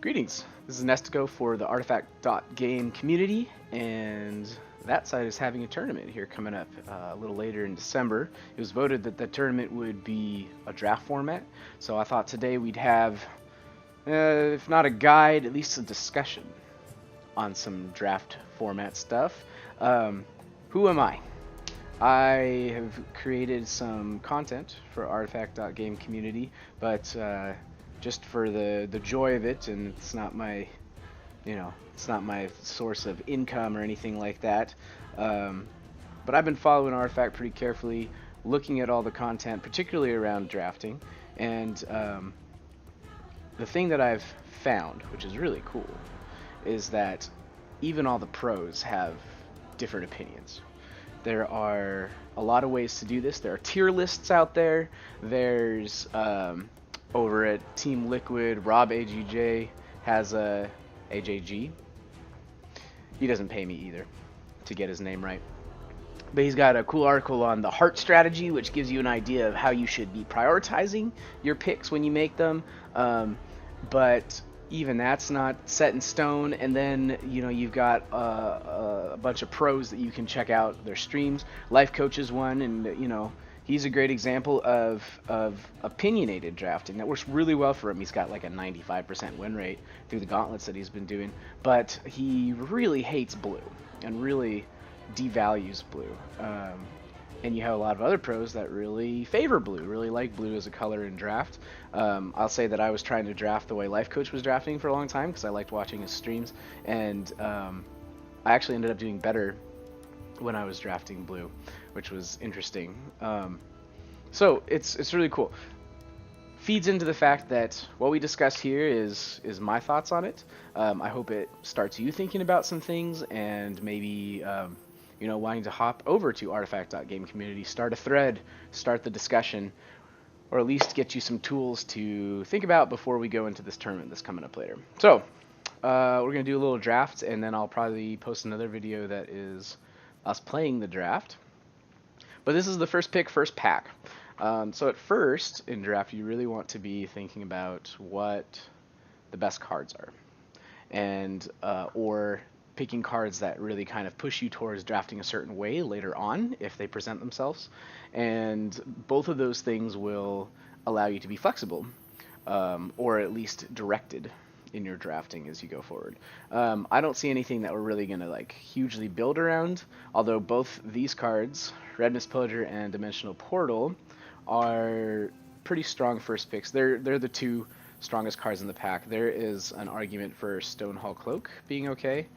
Greetings. This is Nestico for the Artifact.game community, and that site is having a tournament here coming up a little later in December. It was voted that the tournament would be a draft format, so I thought today we'd have, if not a guide, at least a discussion on some draft format stuff. Who am I? I have created some content for Artifact.game community, but just for the joy of it, and it's not my, it's not my source of income or anything like that. But I've been following Artifact pretty carefully, looking at all the content, particularly around drafting, and the thing that I've found, which is really cool, is that even all the pros have different opinions. There are a lot of ways to do this. There are tier lists out there. There's over at Team Liquid, Rob AGJ has a AJG. He doesn't pay me either to get his name right. But he's got a cool article on the heart strategy, which gives you an idea of how you should be prioritizing your picks when you make them. But even that's not set in stone. And then you've got a bunch of pros that you can check out their streams. Life Coach is one, and he's a great example of opinionated drafting that works really well for him. He's got like a 95% win rate through the gauntlets that he's been doing, but he really hates blue and really devalues blue. And you have a lot of other pros that really favor blue, really like blue as a color in draft. I'll say that I was trying to draft the way Life Coach was drafting for a long time because I liked watching his streams, and I actually ended up doing better when I was drafting blue, which was interesting. So it's really cool. Feeds into the fact that what we discuss here is my thoughts on it. I hope it starts you thinking about some things, and maybe wanting to hop over to Artifact.game community, start a thread, start the discussion, or at least get you some tools to think about before we go into this tournament that's coming up later. So we're gonna do a little draft, and then I'll probably post another video that is us playing the draft. But this is the first pick, first pack. So at first in draft, you really want to be thinking about what the best cards are, and or picking cards that really kind of push you towards drafting a certain way later on if they present themselves. And both of those things will allow you to be flexible, or at least directed in your drafting as you go forward. I don't see anything that we're really going to hugely build around, although both these cards, Red Mist Pillager and Dimensional Portal, are pretty strong first picks. They're the two strongest cards in the pack. There is an argument for Stonehall Cloak being okay,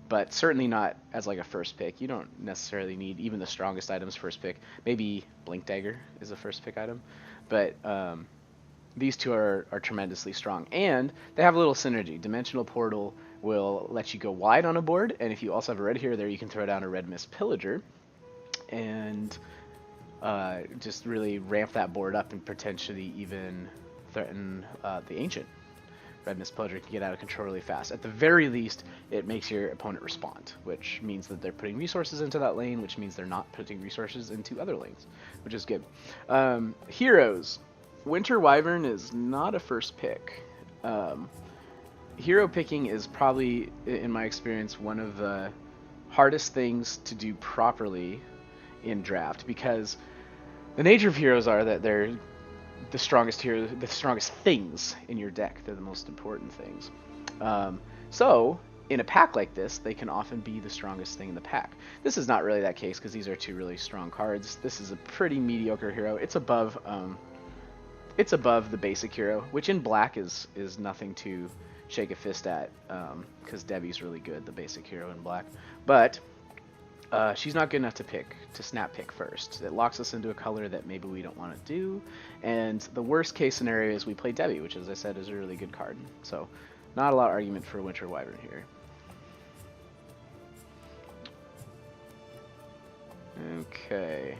but certainly not as a first pick. You don't necessarily need even the strongest items first pick. Maybe Blink Dagger is a first pick item, but these two are tremendously strong, and they have a little synergy. Dimensional Portal will let you go wide on a board, and if you also have a red hero there, you can throw down a Red Mist Pillager and just really ramp that board up and potentially even threaten the Ancient. Red Mist Pillager can get out of control really fast. At the very least, it makes your opponent respond, which means that they're putting resources into that lane, which means they're not putting resources into other lanes, which is good. Heroes. Winter Wyvern is not a first pick. Hero picking is probably, in my experience, one of the hardest things to do properly in draft, because the nature of heroes are that they're the strongest hero, the strongest things in your deck. They're the most important things. So in a pack like this, they can often be the strongest thing in the pack. This is not really that case because these are two really strong cards. This is a pretty mediocre hero. It's above the basic hero, which in black is nothing to shake a fist at, because Debbie's really good, the basic hero in black. But she's not good enough to snap pick first. It locks us into a color that maybe we don't want to do. And the worst case scenario is we play Debbie, which, as I said, is a really good card. So not a lot of argument for Winter Wyvern here. Okay.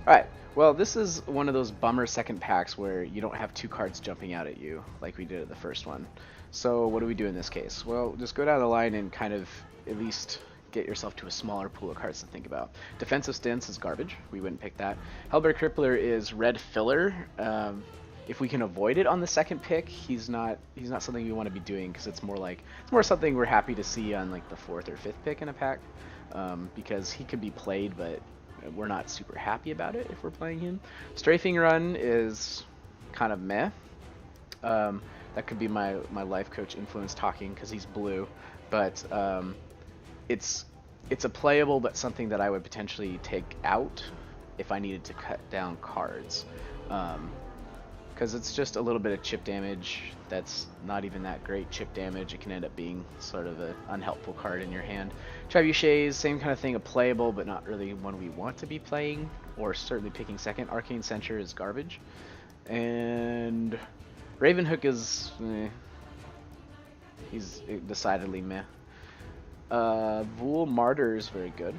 Alright, well, this is one of those bummer second packs where you don't have two cards jumping out at you like we did at the first one. So what do we do in this case? Well, just go down the line and kind of at least get yourself to a smaller pool of cards to think about. Defensive Stance is garbage. We wouldn't pick that. Hellbear Crippler is red filler. if we can avoid it on the second pick, he's not something we want to be doing, because it's more something we're happy to see on like the fourth or fifth pick in a pack, because he could be played, but we're not super happy about it if we're playing him. Strafing Run is kind of meh. That could be my life coach influence talking, because he's blue, but it's a playable, but something that I would potentially take out if I needed to cut down cards, because it's just a little bit of chip damage. That's not even that great chip damage. It can end up being sort of an unhelpful card in your hand. Trebuchets, same kind of thing, a playable, but not really one we want to be playing, or certainly picking second. Arcane Censure is garbage. And Ravenhook is, he's decidedly meh. Vool Martyr is very good.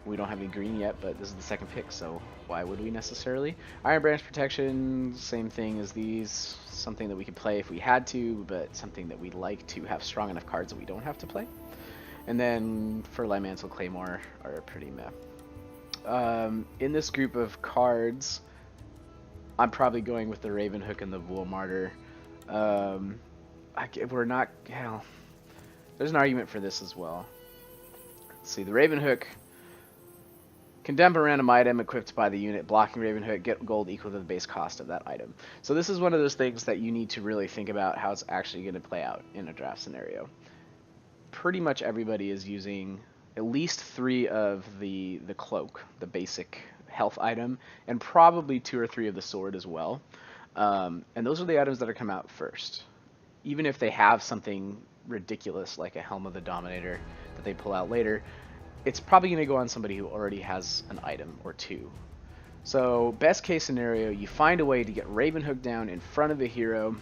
We don't have any green yet, but this is the second pick, so why would we necessarily? Iron Branch Protection, same thing as these. Something that we could play if we had to, but something that we'd like to have strong enough cards that we don't have to play. And then Furlight Mantle Claymore are pretty meh. In this group of cards, I'm probably going with the Ravenhook and the Vool Martyr. We're not, hell, there's an argument for this as well. Let's see, the Ravenhook, condemn a random item equipped by the unit blocking Ravenhook, get gold equal to the base cost of that item. So this is one of those things that you need to really think about how it's actually going to play out in a draft scenario. Pretty much everybody is using at least 3 of the cloak, the basic health item, and probably 2 or 3 of the sword as well. And those are the items that are come out first. Even if they have something ridiculous like a Helm of the Dominator that they pull out later, it's probably going to go on somebody who already has an item or 2. So best case scenario, you find a way to get Ravenhook down in front of a hero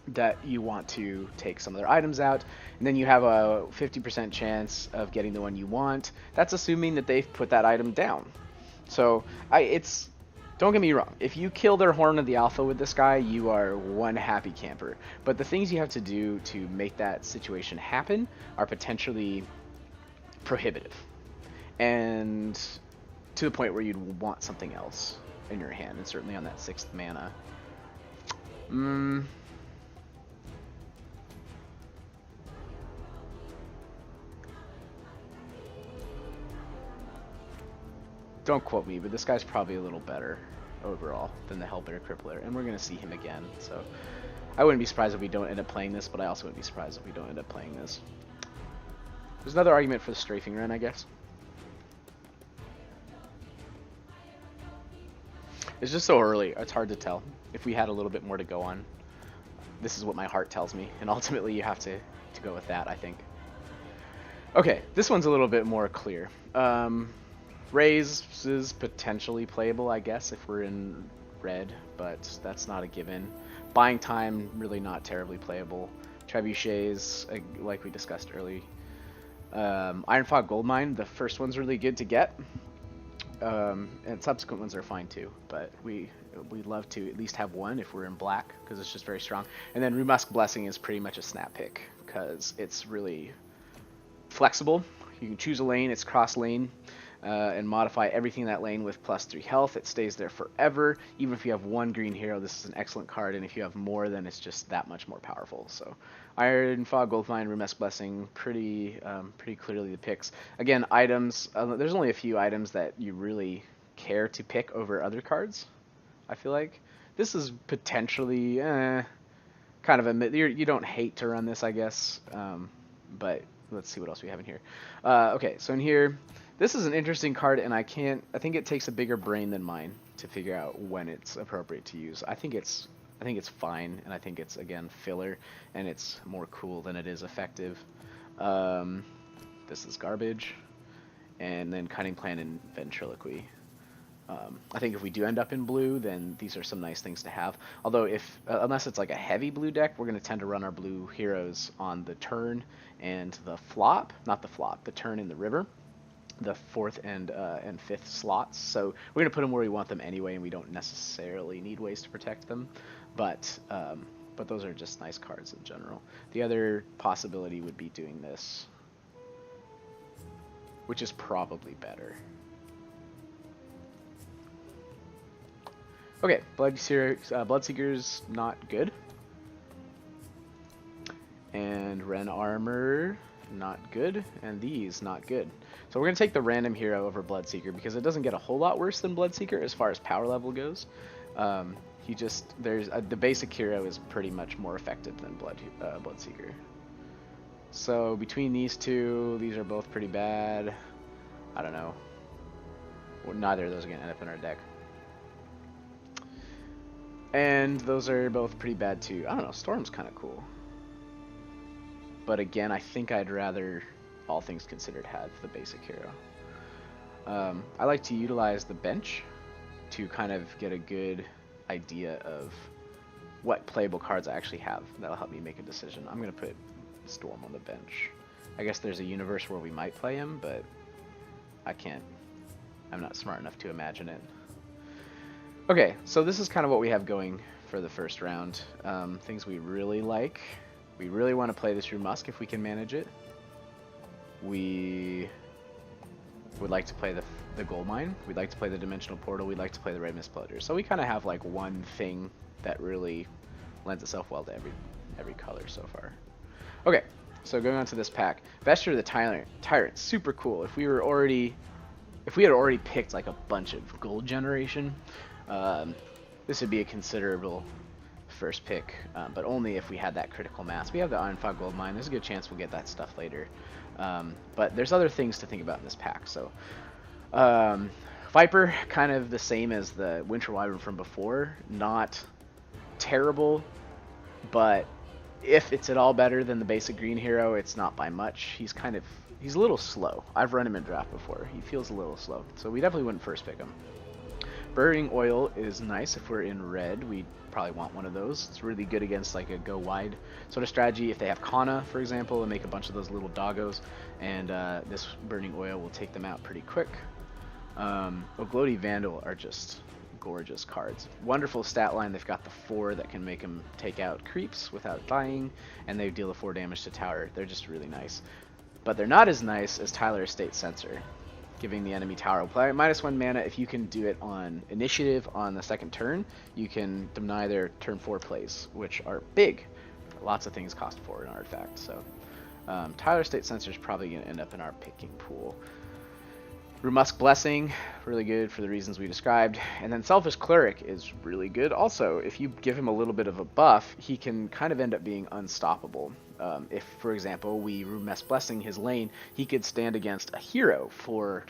that you want to take some of their items out, and then you have a 50% chance of getting the one you want. That's assuming that they've put that item down. So don't get me wrong, if you kill their Horn of the Alpha with this guy, you are one happy camper. But the things you have to do to make that situation happen are potentially prohibitive, and to the point where you'd want something else in your hand, and certainly on that 6th mana. Don't quote me, but this guy's probably a little better overall than the Hellbearer Crippler, and we're going to see him again, so I wouldn't be surprised if we don't end up playing this, but I also wouldn't be surprised if we don't end up playing this. There's another argument for the Strafing Run, I guess. It's just so early, it's hard to tell. If we had a little bit more to go on, this is what my heart tells me, and ultimately you have to go with that, I think. Okay, this one's a little bit more clear. Raze is potentially playable, I guess, if we're in red, but that's not a given. Buying Time, really not terribly playable. Trebuchets, like we discussed earlier. Ironfog Goldmine, the first one's really good to get, and subsequent ones are fine too, but we'd love to at least have one if we're in black, because it's just very strong. And then Rumask Blessing is pretty much a snap pick, because it's really flexible. You can choose a lane, it's cross lane, and modify everything in that lane with +3 health. It stays there forever. Even if you have 1 green hero, this is an excellent card, and if you have more, then it's just that much more powerful. So Ironfog Goldmine, Rumask Blessing, pretty clearly the picks. Again, items, there's only a few items that you really care to pick over other cards, I feel like. This is potentially kind of you don't hate to run this, I guess, but let's see what else we have in here. Okay, so in here, this is an interesting card, and I think it takes a bigger brain than mine to figure out when it's appropriate to use. I think it's fine, and I think it's, again, filler, and it's more cool than it is effective. This is garbage, and then Cunning Plan and Ventriloquy. I think if we do end up in blue, then these are some nice things to have. Although unless it's like a heavy blue deck, we're going to tend to run our blue heroes on the turn and the flop, not the flop, the turn and the river, the 4th and 5th slots. So we're going to put them where we want them anyway, and we don't necessarily need ways to protect them. But those are just nice cards in general. The other possibility would be doing this, which is probably better. Okay, Bloodseeker's not good. And Ren Armor, not good. And these, not good. So we're going to take the random hero over Bloodseeker because it doesn't get a whole lot worse than Bloodseeker as far as power level goes. The basic hero is pretty much more effective than Bloodseeker. So between these two, these are both pretty bad. I don't know. Well, neither of those are going to end up in our deck. And those are both pretty bad too. I don't know, Storm's kind of cool. But again, I think I'd rather, all things considered, have the basic hero. I like to utilize the bench to kind of get a good idea of what playable cards I actually have. That'll help me make a decision. I'm going to put Storm on the bench. I guess there's a universe where we might play him, but I can't. I'm not smart enough to imagine it. Okay, so this is kind of what we have going for the first round. Things we really like. We really want to play this Musk if we can manage it. We would like to play the Gold Mine. We'd like to play the Dimensional Portal. We'd like to play the Red Mist Pillager. So we kind of have like one thing that really lends itself well to every color so far. Okay, so going on to this pack. Vesture of the Tyrant, super cool. If we had already picked like a bunch of gold generation, this would be a considerable first pick, but only if we had that critical mass. We have the Iron Fog Gold Mine. There's a good chance we'll get that stuff later. But there's other things to think about in this pack. So Viper, kind of the same as the Winter Wyvern from before. Not terrible, but if it's at all better than the basic green hero, it's not by much. He's a little slow. I've run him in draft before. He feels a little slow, so we definitely wouldn't first pick him. Burning Oil is nice if we're in red. We probably want one of those. It's really good against like a go wide sort of strategy. If they have Kana, for example, and make a bunch of those little doggos, and this Burning Oil will take them out pretty quick. Oglodi Vandal are just gorgeous cards. Wonderful stat line. They've got the 4 that can make them take out creeps without dying, and they deal the 4 damage to tower. They're just really nice. But they're not as nice as Tyler Estate Censor, giving the enemy tower -1 mana. If you can do it on initiative on the second turn, you can deny their turn 4 plays, which are big. Lots of things cost 4 in Artifact. So Tyler Estate Censor is probably going to end up in our picking pool. Rumusk Blessing, really good for the reasons we described. And then Selfish Cleric is really good also. If you give him a little bit of a buff, he can kind of end up being unstoppable. If, for example, we Rumusk Blessing his lane, he could stand against a hero for,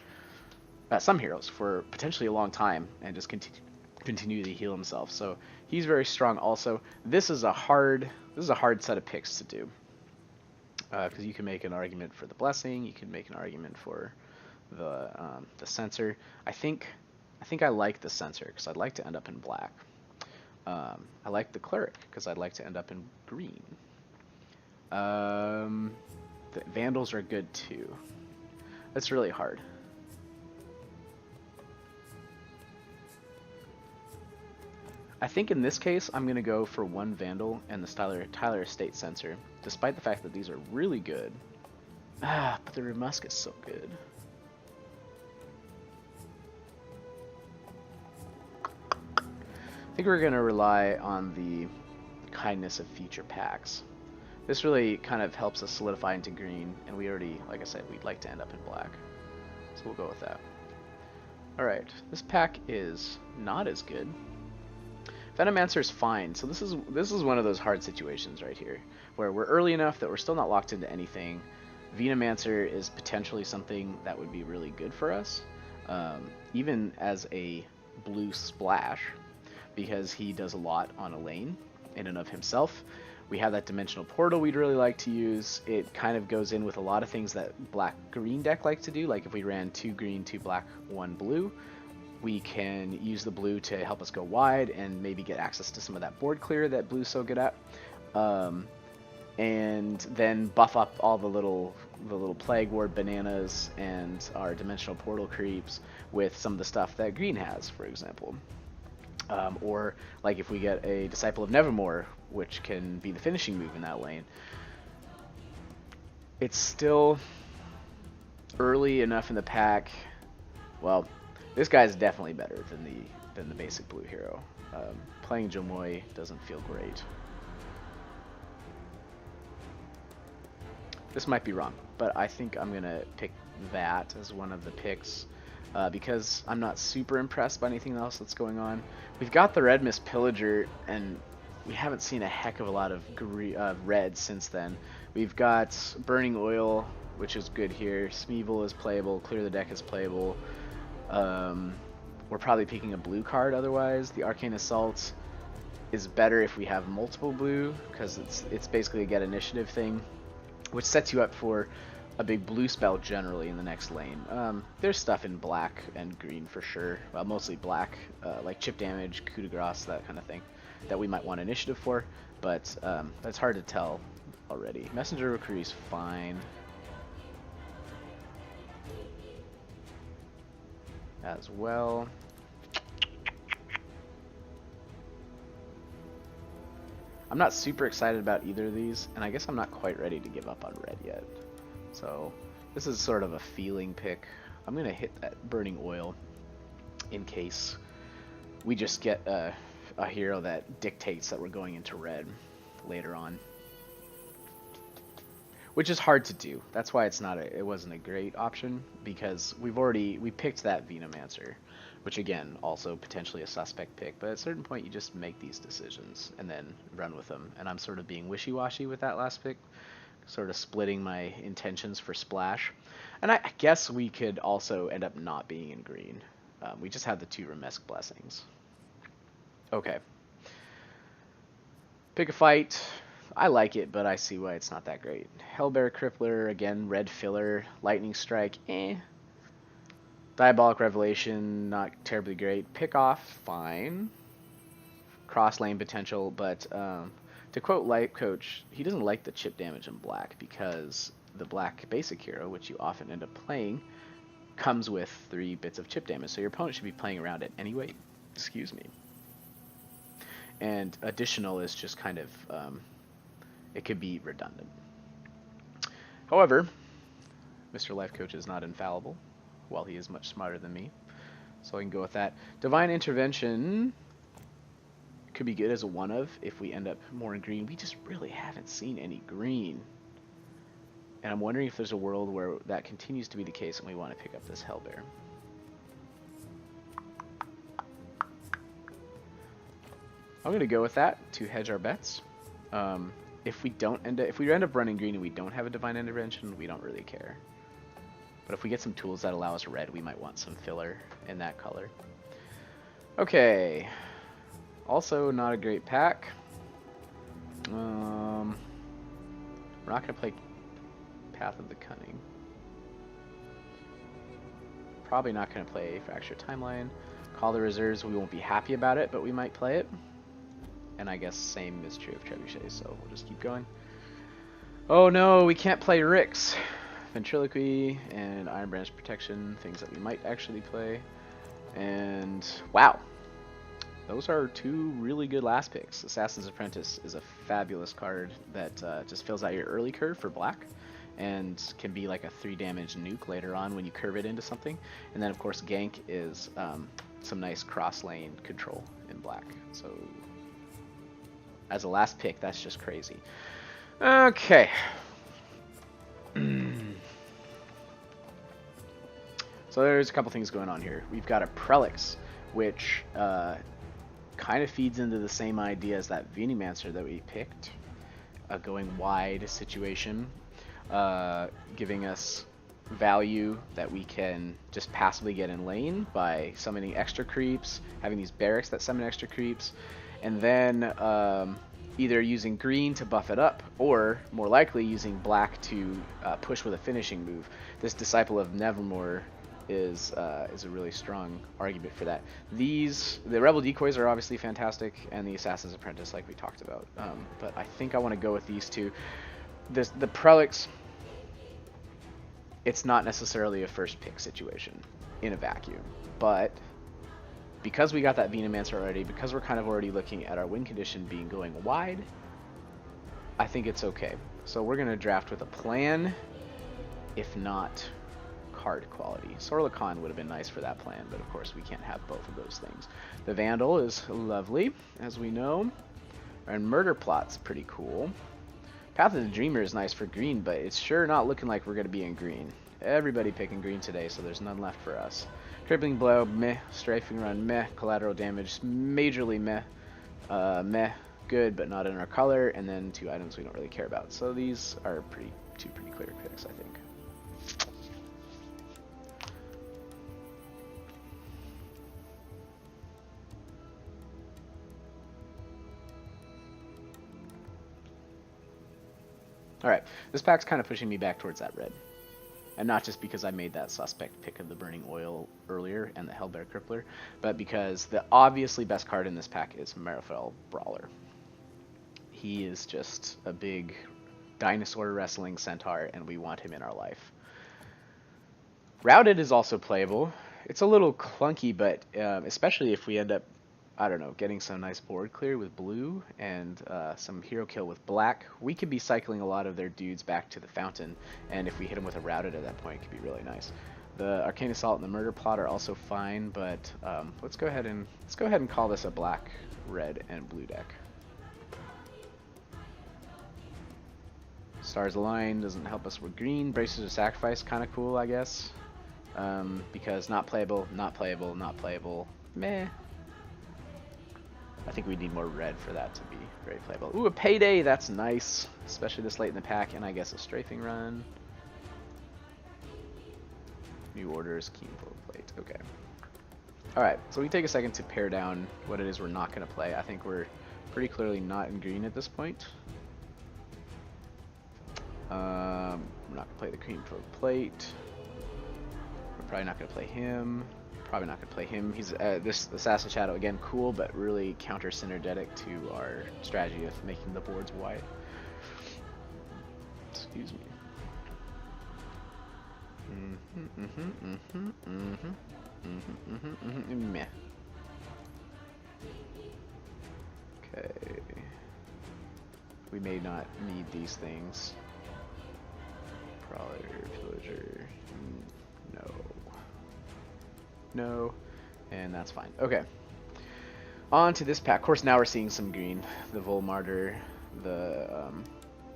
some heroes, for potentially a long time and just continue to heal himself. So he's very strong also. This is a hard set of picks to do. Because you can make an argument for the Blessing, you can make an argument for the Censor. I think I like the Censor because I'd like to end up in black. I like the Cleric because I'd like to end up in green. The Vandals are good too. That's really hard. I think in this case I'm going to go for one Vandal and the Tyler Estate Censor, despite the fact that these are really good. But the Rumusk is so good. I think we're going to rely on the kindness of future packs. This really kind of helps us solidify into green, and we already, like I said, we'd like to end up in black. So we'll go with that. Alright, this pack is not as good. Venomancer is fine, so this is one of those hard situations right here, where we're early enough that we're still not locked into anything. Venomancer is potentially something that would be really good for us, even as a blue splash, because he does a lot on a lane in and of himself. We have that Dimensional Portal we'd really like to use. It kind of goes in with a lot of things that black-green deck like to do, like if we ran 2 green, 2 black, 1 blue, we can use the blue to help us go wide and maybe get access to some of that board clear that blue's so good at. And then buff up all the little Plague Ward bananas and our Dimensional Portal creeps with some of the stuff that green has, for example. Or like if we get a Disciple of Nevermore, which can be the finishing move in that lane. It's still early enough in the pack. Well, this guy's definitely better than the basic blue hero. Playing Jomoy doesn't feel great. This might be wrong, but I think I'm going to pick that as one of the picks because I'm not super impressed by anything else that's going on. We've got the Red Mist Pillager, and we haven't seen a heck of a lot of red since then. We've got Burning Oil, which is good here. Smeevil is playable. Clear the Deck is playable. We're probably picking a blue card otherwise. The Arcane Assault is better if we have multiple blue, because it's basically a get initiative thing, which sets you up for a big blue spell generally in the next lane. There's stuff in black and green for sure. Well, mostly black, like chip damage, coup de grace, that kind of thing, that we might want initiative for, but that's hard to tell already. Messenger Recruit is fine. As well. I'm not super excited about either of these, and I guess I'm not quite ready to give up on red yet. So this is sort of a feeling pick. I'm going to hit that Burning Oil in case we just get a hero that dictates that we're going into red later on. Which is hard to do. That's why it wasn't a great option, because we picked that Venomancer, which again, also potentially a suspect pick, but at a certain point you just make these decisions and then run with them. And I'm sort of being wishy-washy with that last pick, sort of splitting my intentions for splash. And I guess we could also end up not being in green. We just had the 2 Remesk Blessings. Okay. Pick a fight. I like it, but I see why it's not that great. Hellbear Crippler, again, red filler. Lightning Strike, eh. Diabolic Revelation, not terribly great. Pick Off, fine. Cross lane potential, but to quote Light Coach, he doesn't like the chip damage in black because the black basic hero, which you often end up playing, comes with 3 bits of chip damage, so your opponent should be playing around it anyway. Excuse me. And additional is just kind of... it could be redundant. However, Mr. Life Coach is not infallible, while he is much smarter than me. So I can go with that. Divine Intervention could be good as a one-of if we end up more in green. We just really haven't seen any green. And I'm wondering if there's a world where that continues to be the case and we want to pick up this Hellbear. I'm going to go with that to hedge our bets. If we end up running green and we don't have a Divine Intervention, we don't really care. But if we get some tools that allow us red, we might want some filler in that color. Okay. Also, not a great pack. We're not going to play Path of the Cunning. Probably not going to play Fractured Timeline. Call the Reserves, we won't be happy about it, but we might play it. And I guess same is true of Trebuchet, so we'll just keep going. Oh no, we can't play Rix. Ventriloquy and Iron Branch Protection, things that we might actually play. And wow, those are 2 really good last picks. Assassin's Apprentice is a fabulous card that just fills out your early curve for black and can be like a 3 damage nuke later on when you curve it into something. And then of course Gank is some nice cross lane control in black. So as a last pick, that's just crazy. Okay. So there's a couple things going on here. We've got a Prelix, which kind of feeds into the same idea as that Venomancer that we picked. A going wide situation, giving us value that we can just passively get in lane by summoning extra creeps, having these barracks that summon extra creeps, and then either using green to buff it up, or more likely using black to push with a finishing move. This Disciple of Nevermore is a really strong argument for that. The Rebel Decoys are obviously fantastic, and the Assassin's Apprentice, like we talked about. But I think I want to go with these 2. The Prelix, it's not necessarily a first pick situation in a vacuum, but because we got that Venomancer already, because we're kind of already looking at our win condition being going wide, I think it's okay. So we're going to draft with a plan, if not card quality. Sorlicon would have been nice for that plan, but of course we can't have both of those things. The Vandal is lovely, as we know. And Murder Plot's pretty cool. Path of the Dreamer is nice for green, but it's sure not looking like we're going to be in green. Everybody picking green today, so there's none left for us. Crippling Blow, meh. Strafing Run, meh. Collateral Damage, majorly meh. Meh. Good, but not in our color. And then 2 items we don't really care about. So these are two pretty clear picks, I think. Alright, this pack's kind of pushing me back towards that red. And not just because I made that suspect pick of the Burning Oil earlier and the Hellbear Crippler, but because the obviously best card in this pack is Marifel Brawler. He is just a big dinosaur wrestling centaur, and we want him in our life. Routed is also playable. It's a little clunky, but especially if we end up, I don't know, getting some nice board clear with blue and some hero kill with black, we could be cycling a lot of their dudes back to the fountain, and if we hit them with a routed at that point, it could be really nice. The Arcane Assault and the Murder Plot are also fine, but let's go ahead and call this a black, red, and blue deck. Stars Align doesn't help us with green. Braces of Sacrifice, kind of cool, I guess, because not playable, not playable, not playable. Meh. I think we need more red for that to be very playable. Ooh, a Payday, that's nice, especially this late in the pack, and I guess a Strafing Run. New Orders, Keen Full Plate, okay. Alright, so we take a second to pare down what it is we're not going to play. I think we're pretty clearly not in green at this point. We're not going to play the Cream Full Plate. We're probably not going to play him. Probably not going to play him. He's this Assassin Shadow, again, cool, but really counter-synergetic to our strategy of making the boards white. Excuse me. Meh. Okay. We may not need these things. Prowler, Pillager, no. No, and that's fine. Okay. On to this pack. Of course, now we're seeing some green. The Volmartyr, the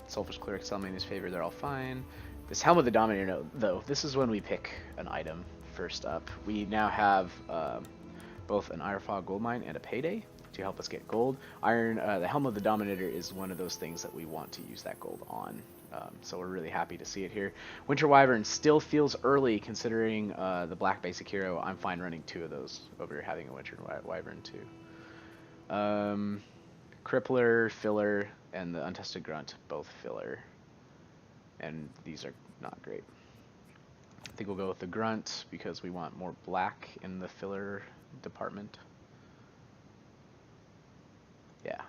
Selfish Cleric, Salmania's Favor, they're all fine. This Helm of the Dominator, though, this is when we pick an item first up. We now have both an Ironfog Goldmine and a Payday to help us get gold. The Helm of the Dominator is one of those things that we want to use that gold on. So we're really happy to see it here. Winter Wyvern still feels early considering the black basic hero. I'm fine running 2 of those over having a Winter Wyvern too. Crippler, Filler, and the Untested Grunt, both Filler. And these are not great. I think we'll go with the Grunt because we want more black in the Filler department. Yeah.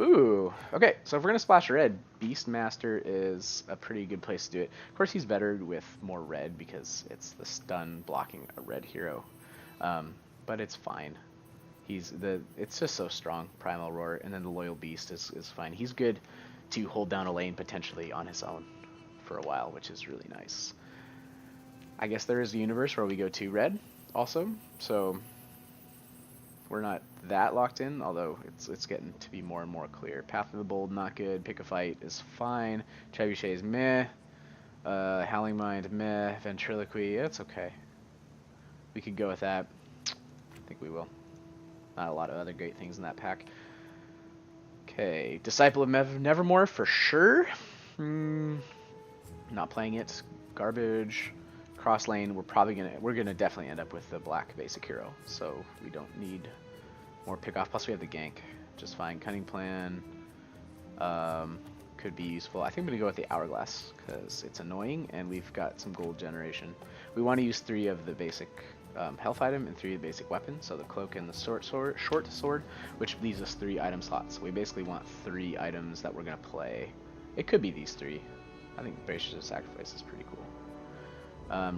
Ooh, okay, so if we're going to splash red, Beastmaster is a pretty good place to do it. Of course, he's better with more red because it's the stun blocking a red hero. But it's fine. It's just so strong, Primal Roar, and then the Loyal Beast is fine. He's good to hold down a lane potentially on his own for a while, which is really nice. I guess there is a universe where we go 2 red also, so we're not that locked in, although it's getting to be more and more clear. Path of the Bold, not good. Pick a Fight is fine. Trebuchet is meh. Howling Mind, meh. Ventriloquy, it's okay. We could go with that. I think we will. Not a lot of other great things in that pack. Okay, Disciple of Nevermore for sure. Not playing it. Garbage. Cross lane, we're gonna definitely end up with the black basic hero, so we don't need more pick off. Plus we have the gank, just fine. Cunning Plan could be useful. I think I'm gonna go with the Hourglass because it's annoying and we've got some gold generation. We want to use 3 of the basic health item and 3 of the basic weapons, so the cloak and the short sword, which leaves us 3 item slots. So we basically want 3 items that we're gonna play. It could be these 3. I think Bracers of Sacrifice is pretty cool.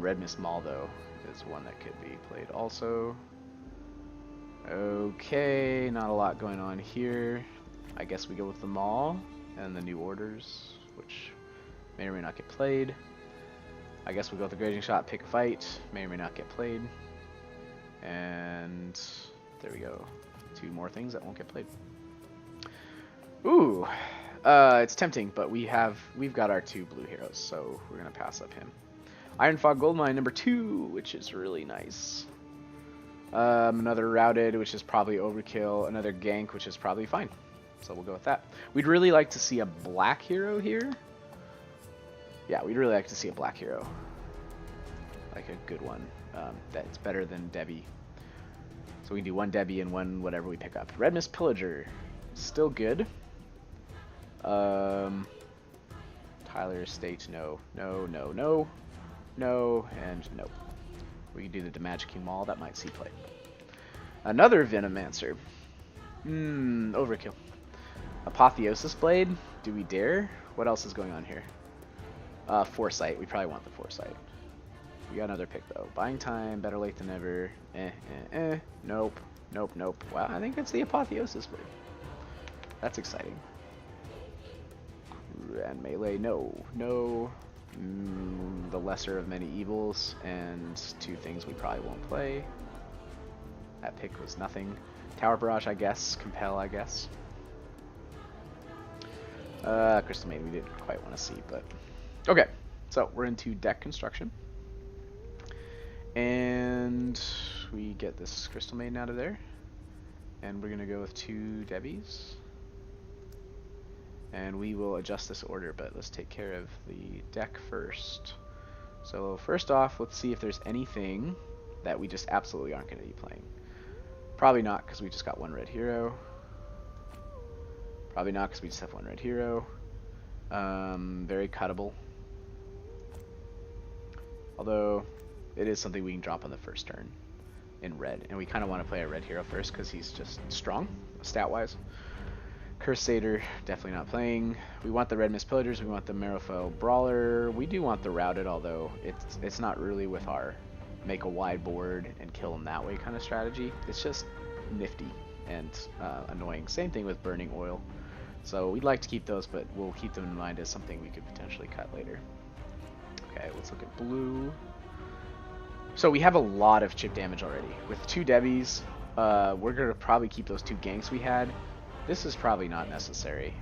Red Mist Maul, though, is one that could be played also. Okay, not a lot going on here. I guess we go with the Maul and the New Orders, which may or may not get played. I guess we'll go with the grazing shot, pick a fight. May or may not get played. And there we go. 2 more things that won't get played. Ooh, it's tempting, but we've got our 2 blue heroes, so we're gonna pass up him. Iron Fog Goldmine number 2, which is really nice. Another routed, which is probably overkill. Another gank, which is probably fine. So we'll go with that. We'd really like to see a black hero here. Yeah, we'd really like to see a black hero. Like a good one. That's better than Debbie. So we can do 1 Debbie and 1 whatever we pick up. Red Mist Pillager. Still good. Tyler Estate, no. No, no, no. No, and no. We can do the Magicking Maul. That might see play. Another Venomancer. Overkill. Apotheosis Blade. Do we dare? What else is going on here? Foresight. We probably want the Foresight. We got another pick, though. Buying time. Better late than never. Nope. Nope, nope. Wow, I think it's the Apotheosis Blade. That's exciting. And melee. No. No. The lesser of many evils, and 2 things we probably won't play. That pick was nothing. Tower Barrage, I guess. Compel, I guess. Crystal Maiden we didn't quite want to see, but... Okay, so we're into deck construction. And we get this Crystal Maiden out of there. And we're going to go with 2 Debbies. And we will adjust this order, but let's take care of the deck first. So first off, let's see if there's anything that we just absolutely aren't going to be playing. Probably not, because we just got 1 red hero. Probably not, because we just have 1 red hero. Very cuttable. Although, it is something we can drop on the first turn in red. And we kind of want to play a red hero first, because he's just strong, stat-wise. Crusader, definitely not playing. We want the Red Mist Pillagers, we want the Marrowfell Brawler. We do want the Routed, although it's not really with our make a wide board and kill them that way kind of strategy. It's just nifty and annoying. Same thing with Burning Oil. So we'd like to keep those, but we'll keep them in mind as something we could potentially cut later. Okay, let's look at blue. So we have a lot of chip damage already. With 2 Debbies, we're going to probably keep those 2 ganks we had. This is probably not necessary.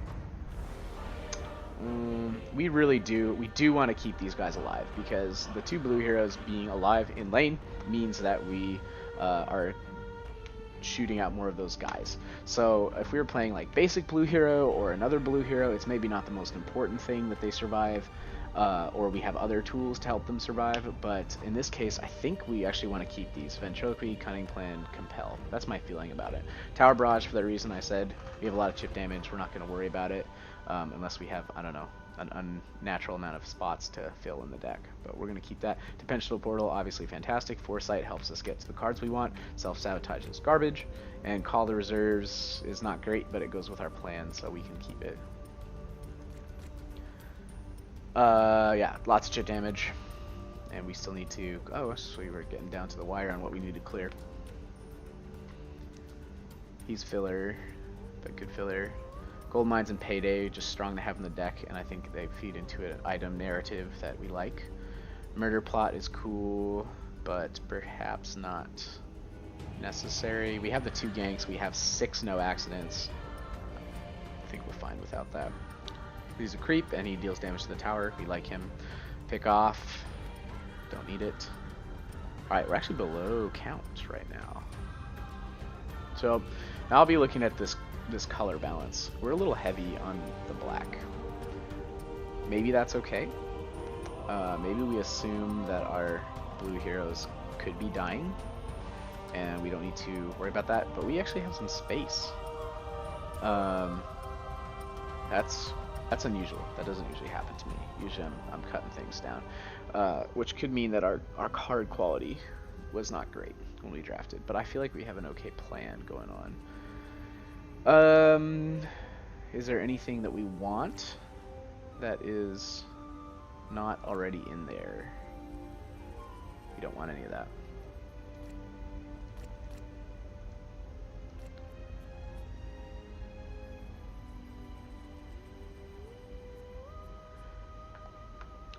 We do want to keep these guys alive, because the 2 blue heroes being alive in lane means that we are shooting out more of those guys. So if we were playing like basic blue hero or another blue hero, it's maybe not the most important thing that they survive, or we have other tools to help them survive, but in this case I think we actually want to keep these. Ventriloquy, Cunning Plan, Compel. That's my feeling about it. Tower Barrage, for the reason I said, we have a lot of chip damage, we're not going to worry about it, unless we have, I don't know, an unnatural amount of spots to fill in the deck, but we're going to keep that. Dimensional Portal, obviously fantastic. Foresight helps us get to the cards we want. Self-Sabotage is garbage, and Call the Reserves is not great, but it goes with our plan, so we can keep it. Yeah, lots of chip damage, and we still need to, oh, so we were getting down to the wire on what we need to clear. He's filler, but good filler. Gold Mines and Payday, just strong to have in the deck, and I think they feed into an item narrative that we like. Murder Plot is cool, but perhaps not necessary. We have the 2 ganks, we have 6 no accidents. I think we're fine without that. He's a creep, and he deals damage to the tower. We like him. Pick off. Don't need it. Alright, we're actually below count right now. So, now I'll be looking at this color balance. We're a little heavy on the black. Maybe that's okay. Maybe we assume that our blue heroes could be dying, and we don't need to worry about that, but we actually have some space. That's unusual. That doesn't usually happen to me. Usually I'm cutting things down, which could mean that our card quality was not great when we drafted, but I feel like we have an okay plan going on. Is there anything that we want that is not already in there? We don't want any of that.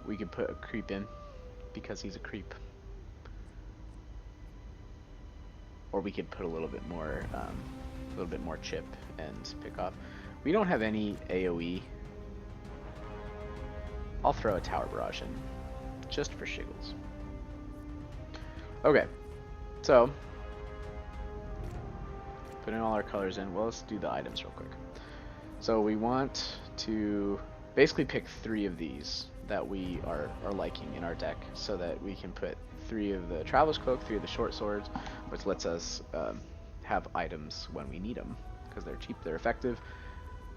We could put a creep in. because he's a creep. Or we could put a little bit more chip and pick off. We don't have any AoE. I'll throw a tower barrage in, just for shiggles. Okay, so putting all our colors in. Well, let's do the items real quick. So we want to basically pick 3 of these that we are liking in our deck, so that we can put 3 of the Traveler's Cloak, 3 of the short swords, which lets us have items when we need them, because they're cheap, they're effective.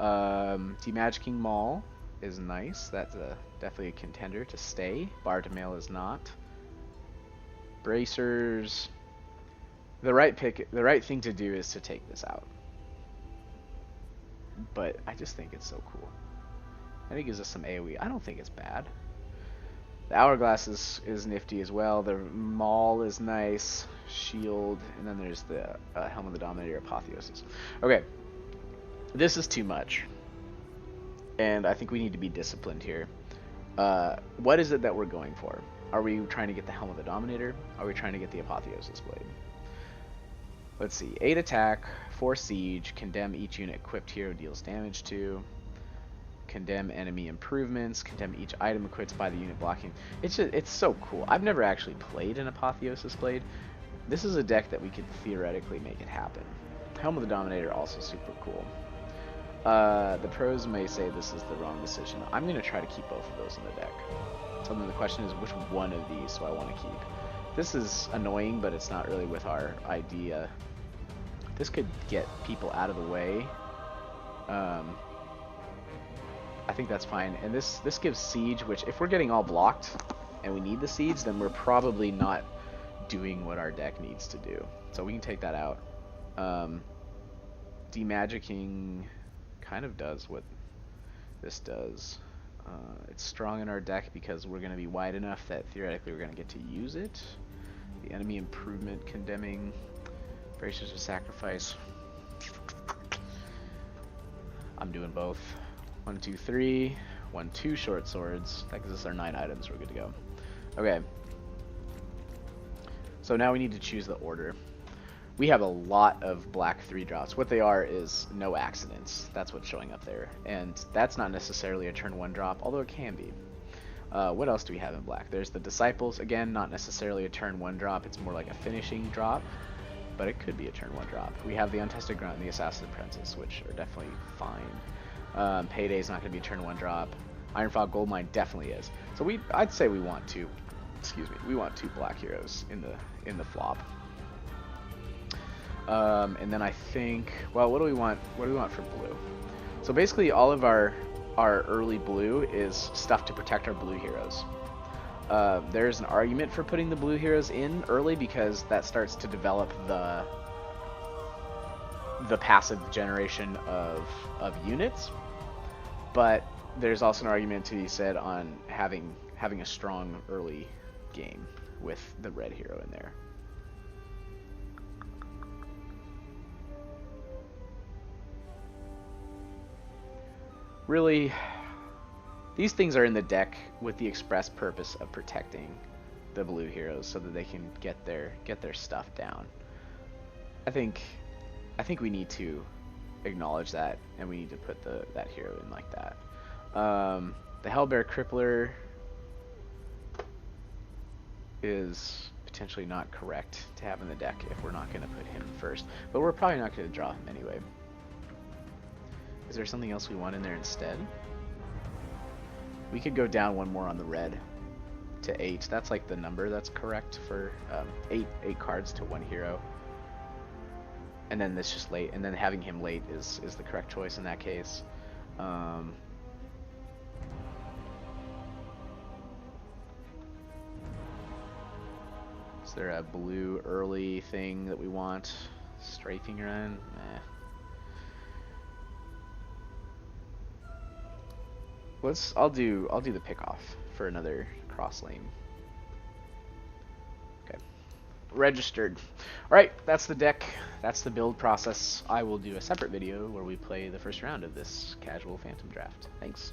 Demagicking Maul is nice. That's definitely a contender to stay. Bar to Mail is not. Bracers. The right thing to do is to take this out. But I just think it's so cool. I think it gives us some AoE. I don't think it's bad. The Hourglass is nifty as well. The Maul is nice. Shield. And then there's the Helm of the Dominator, Apotheosis. Okay. This is too much. And I think we need to be disciplined here. What is it that we're going for? Are we trying to get the Helm of the Dominator? Are we trying to get the Apotheosis Blade? Let's see. 8 attack, 4 siege, condemn each unit equipped hero deals damage to, condemn enemy improvements, condemn each item equipped by the unit blocking. It's so cool. I've never actually played an Apotheosis Blade. This is a deck that we could theoretically make it happen. Helm of the Dominator also super cool. The pros may say this is the wrong decision. I'm going to try to keep both of those in the deck. So then the question is, which one of these do I want to keep? This is annoying, but it's not really with our idea. This could get people out of the way. I think that's fine. And this gives siege, which if we're getting all blocked and we need the siege, then we're probably not doing what our deck needs to do. So we can take that out. Demagicking kind of does what this does. It's strong in our deck because we're going to be wide enough that theoretically we're going to get to use it. The enemy improvement, condemning, bracers of sacrifice. I'm doing both. 1, 2, 3. 1, 2 short swords. That gives us our 9 items. We're good to go. Okay. So now we need to choose the order. We have a lot of black 3-drops. What they are is no accidents. That's what's showing up there. And that's not necessarily a turn 1 drop, although it can be. What else do we have in black? There's the Disciples. Again, not necessarily a turn 1 drop. It's more like a finishing drop, but it could be a turn 1 drop. We have the Untested Grunt and the Assassin Apprentice, which are definitely fine. Payday's not going to be a turn 1 drop. Ironfog Goldmine definitely is. So I'd say we want 2. Excuse me. We want 2 black heroes in the flop. And then I think, well, what do we want? What do we want for blue? So basically, all of our early blue is stuff to protect our blue heroes. There's an argument for putting the blue heroes in early because that starts to develop the passive generation of units. But there's also an argument to be said on having a strong early game with the red hero in there. Really, these things are in the deck with the express purpose of protecting the blue heroes so that they can get their stuff down. I think we need to acknowledge that, and we need to put that hero in like that. The Hellbear Crippler is potentially not correct to have in the deck if we're not going to put him first, but we're probably not going to draw him anyway. Is there something else we want in there instead? We could go down 1 more on the red to 8. That's like the number that's correct for 8 cards to 1 hero. And then this just late, and then having him late is the correct choice in that case. Is there a blue early thing that we want? Strafing run? Nah. I'll do the pickoff for another cross lane. Okay. Registered. Alright, that's the deck. That's the build process. I will do a separate video where we play the first round of this casual Phantom draft. Thanks.